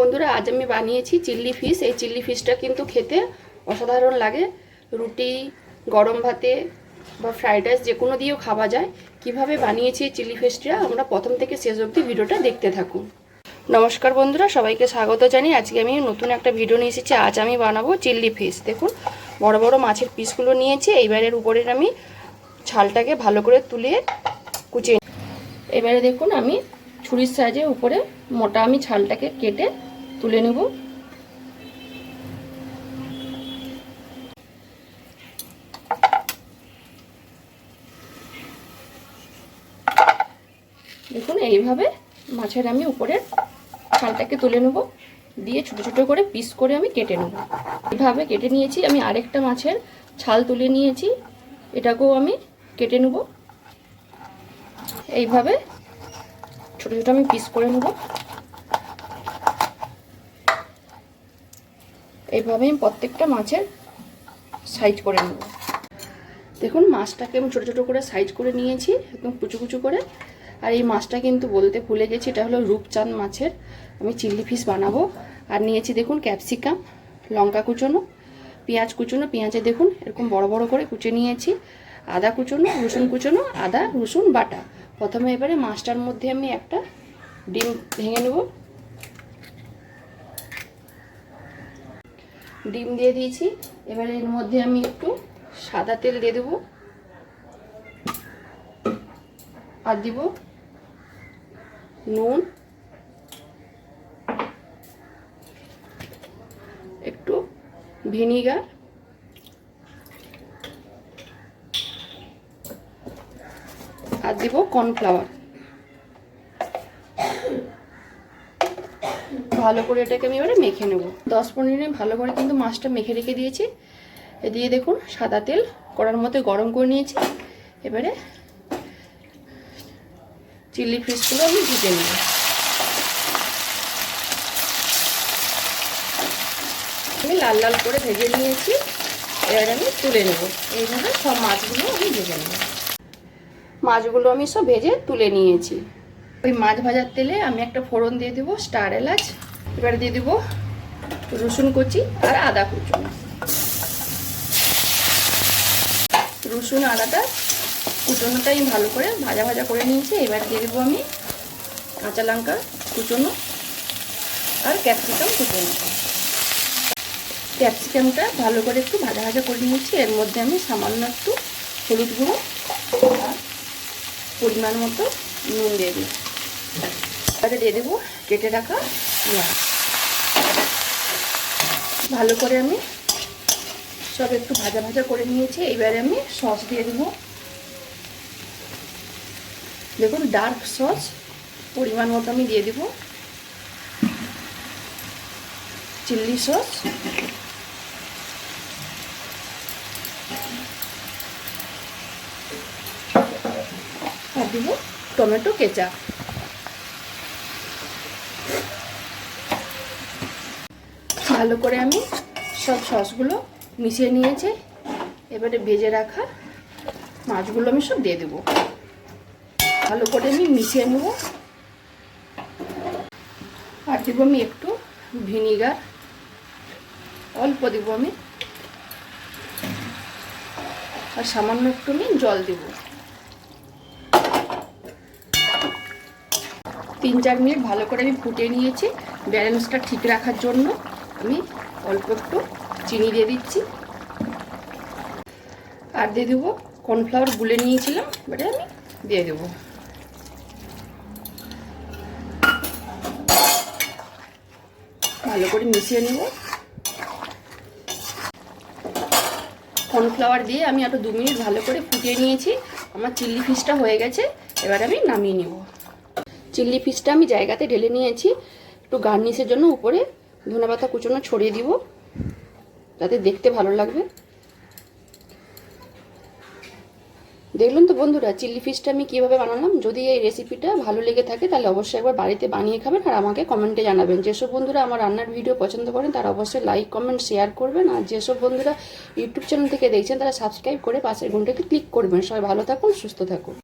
বন্ধুরা, আজ আমি বানিয়েছি চিল্লি ফিশ। এই চিল্লি ফিশটা কিন্তু খেতে অসাধারণ লাগে। রুটি, গরম ভাতে বা ফ্রাইড রাইস যে কোনো দিয়েও খাওয়া যায়। কিভাবে বানিয়েছি এই চিল্লি ফিশটা আমরা প্রথম থেকে শেষ অবধি ভিডিওটা দেখতে থাকুন। নমস্কার বন্ধুরা, সবাইকে স্বাগত জানিয়ে আজকে আমি নতুন একটা ভিডিও নিয়ে এসেছি। আজ আমি বানাবো চিল্লি ফিশ। দেখুন, বড় বড় মাছের পিসগুলো নিয়েছি। এইবারের উপরে আমি ছালটাকে ভালো করে তুলে কুচিয়ে, এবারে দেখুন আমি ছুরির সাহায্যে উপরে মোটা আমি ছালটাকে কেটে তুলে নেব। দেখুন এইভাবে মাছের আমি উপরের ছালটাকে তুলে নেব, দিয়ে ছোট ছোট করে পিস করে আমি কেটে নেব। এইভাবে কেটে নিয়েছি। আমি আরেকটা মাছের ছাল তুলে নিয়েছি, এটাকেও আমি কেটে নেব। এইভাবে ছোট ছোট আমি পিস করে নেব। এইভাবে আমি প্রত্যেকটা মাছের সাইজ করে নেব। দেখুন মাছটাকে আমি ছোটো ছোটো করে সাইজ করে নিয়েছি, একদম কুচু কুচু করে। আর এই মাছটা কিন্তু বলতে ভুলে গেছি, এটা হলো রূপচাঁদ মাছের আমি চিল্লি ফিশ বানাবো। আর নিয়েছি দেখুন ক্যাপসিকাম, লঙ্কা কুচোনো, পেঁয়াজ কুচোনো। পেঁয়াজে দেখুন এরকম বড় বড় করে কুচে নিয়েছি। আদা কুচোনো, রসুন কুচোনো, আদা রসুন বাটা। প্রথমে এবারে মাছটার মধ্যে আমি একটা ডিম ভেঙে নেব। ডিম দিয়ে দিয়েছি। এবারে এর মধ্যে আমি একটু সাদা তেল দিয়ে দেবো, আর দিব নুন, একটু ভিনিগার, আর দিব কর্নফ্লাওয়ার। ভালো করে এটাকে আমি এবারে মেখে নেব। 10-15 মিনিট ভালো করে কিন্তু মাছটা মেখে রেখে দিয়েছি। দিয়ে দেখুন সাদা তেল কড়ার মধ্যে গরম করে নিয়েছি। এবারে চিল্লি ফিশগুলো আমি ভেজে নেব। আমি লাল লাল করে ভেজে নিয়েছি। এবার আমি তুলে নেব। এইভাবে সব মাছগুলো আমি ভেজে নেব। মাছগুলো আমি সব ভেজে তুলে নিয়েছি। ওই মাছ ভাজার তেলে আমি একটা ফোড়ন দিয়ে দেবো, স্টার এলাচ। এবারে দিয়ে দেবো রসুন কুচি আর আদা কুচুনো। রসুন আদাটা কুচোনোটা আমি ভালো করে ভাজা ভাজা করে নিয়েছি। এবার দিয়ে দেবো আমি কাঁচা লঙ্কা কুচোনো আর ক্যাপসিকাম কুচোনো। ক্যাপসিকামটা ভালো করে একটু ভাজা ভাজা করে নিয়েছি। এর মধ্যে আমি সামান্য একটু হলুদ গুঁড়ো আর পরিমাণ মতো নুন দিয়ে দিই। এবারে দিয়ে দেবো কেটে রাখা পেঁয়াজ। ভালো করে আমি সব একটু ভাজা ভাজা করে নিয়েছি। এবারে আমি সস দিয়ে দেবো। দেখুন ডার্ক সস পরিমাণ মতো আমি দিয়ে দেবো, চিল্লি সস, আর দিব টমেটো কেচাপ। ভালো করে আমি সব সসগুলো মিশিয়ে নিয়েছি। এবারে ভেজে রাখা মাছগুলো আমি সব দিয়ে দেবো। ভালো করে আমি মিশিয়ে নেব। আর দেবো আমি একটু ভিনিগার, অল্প দেবো আমি, আর সামান্য একটু আমি জল দেব। 3-4 মিনিট ভালো করে আমি ফুটিয়ে নিয়েছি। ব্যালেন্সটা ঠিক রাখার জন্য আমি অল্প একটু চিনি দিয়ে দিচ্ছি, আর দিয়ে দেবো কর্নফ্লাওয়ার গুলে নিয়েছিলাম, এবারে আমি দিয়ে দেবো। ভালো করে মিশিয়ে নেব। কর্নফ্লাওয়ার দিয়ে আমি আরও 2 মিনিট ভালো করে ফুটিয়ে নিয়েছি। আমার চিল্লি ফিশটা হয়ে গেছে। এবার আমি নামিয়ে নেব। চিল্লি ফিশটা আমি জায়গাতে ঢেলে নিয়েছি। একটু গার্নিশের জন্য উপরে ধনেপাতা কুচনো ছড়িয়ে দিব, যাতে দেখতে ভালো লাগবে। দেখলেন তো বন্ধুরা চিল্লি ফিশটা আমি কীভাবে বানালাম। যদি এই রেসিপিটা ভালো লেগে থাকে তাহলে অবশ্যই একবার বাড়িতে বানিয়ে খাবেন, আর আমাকে কমেন্টে জানাবেন। যেসব বন্ধুরা আমার রান্নার ভিডিও পছন্দ করেন তারা অবশ্যই লাইক কমেন্ট শেয়ার করবেন, আর যেসব বন্ধুরা ইউটিউব চ্যানেল থেকে দেখছেন তারা সাবস্ক্রাইব করে পাশের ঘন্টাতে ক্লিক করবেন। সবাই ভালো থাকুন, সুস্থ থাকুন।